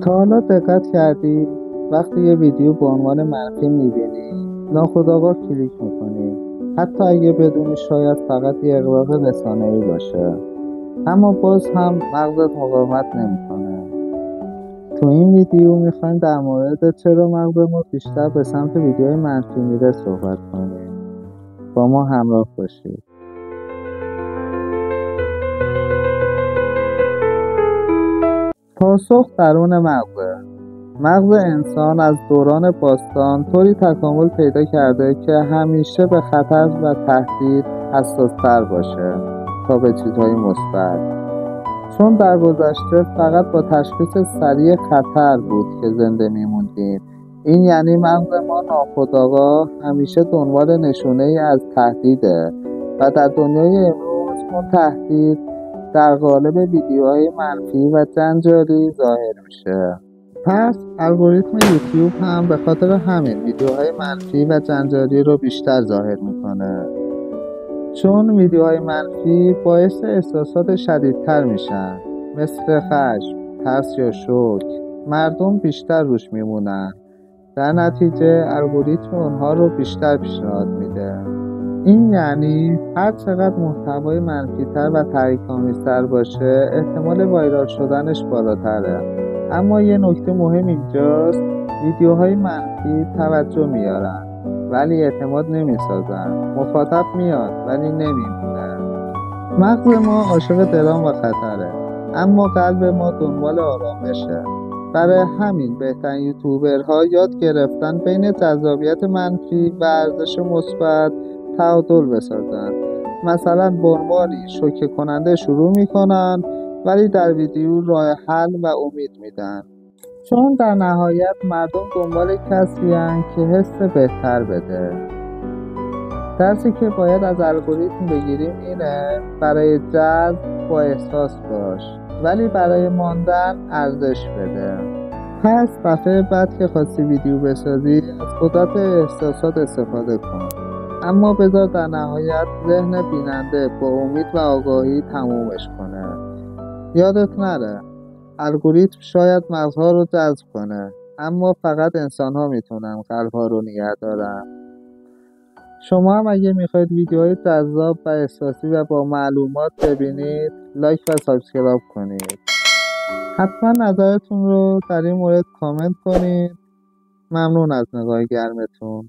تا حالا دقت کردی وقتی یه ویدیو به عنوان منفی میبینی ناخودآگاه کلیک میکنی، حتی اگه بدونی شاید فقط یه اغراق رسانه‌ای باشه، اما باز هم مغزت مقاومت نمیکنه. تو این ویدیو میخوایم در مورد چرا مغز ما بیشتر به سمت ویدیوهای منفی میره صحبت کنیم. با ما همراه باشید. پاسخ درون مغزه. مغز انسان از دوران باستان طوری تکامل پیدا کرده که همیشه به خطر و تهدید حساس‌تر باشه تا به چیزهای مثبت. چون در گذشته فقط با تشخیص سریع خطر بود که زنده میموندیم. این یعنی مغز ما ناخودآگاه همیشه دنبال نشونه‌ای از تهدیده و در دنیای امروز اون تهدید در قالب ویدیوهای منفی و جنجالی ظاهر میشه. پس الگوریتم یوتیوب هم به خاطر همین ویدیوهای منفی و جنجالی رو بیشتر ظاهر میکنه. چون ویدیوهای منفی باعث احساسات شدیدتر میشن، مثل خشم، ترس یا شوک. مردم بیشتر روش میمونن. در نتیجه الگوریتم اونها رو بیشتر پیشنهاد میده. این یعنی هر چقدر محتوای منفی‌تر و تحریک‌آمیزتر باشه، احتمال وایرال شدنش بالاتره. اما یه نکته مهم اینجاست، ویدیوهای منفی توجه میارن ولی اعتماد نمیسازن. مخاطب میاد ولی نمیمونه. مغز ما عاشق درام و خطره، اما قلب ما دنبال آرامشه. برای همین بهترین یوتیوبرها یاد گرفتن بین جذابیت منفی و ارزش مثبت تعادل بسازن. مثلا بنواری شوکه کننده شروع میکنن ولی در ویدیو راه حل و امید میدن. چون در نهایت مردم دنبال کسی هن که حس بهتر بده. درسی که باید از الگوریتم بگیریم اینه: برای جذب با احساس باش ولی برای ماندن ارزش بده. پس دفعه بعد که خواستی ویدیو بسازی از قدرت احساسات استفاده کن، اما بذار در نهایت ذهن بیننده با امید و آگاهی تمومش کنه. یادت نره الگوریتم شاید مغزها رو جذب کنه، اما فقط انسان‌ها میتونن قلب‌ها رو نگه دارن. شما هم اگه میخواید ویدیوهای جذاب و احساسی و با معلومات ببینید، لایک و سابسکرایب کنید. حتما نظرتون رو در این مورد کامنت کنید. ممنون از نگاه گرمتون.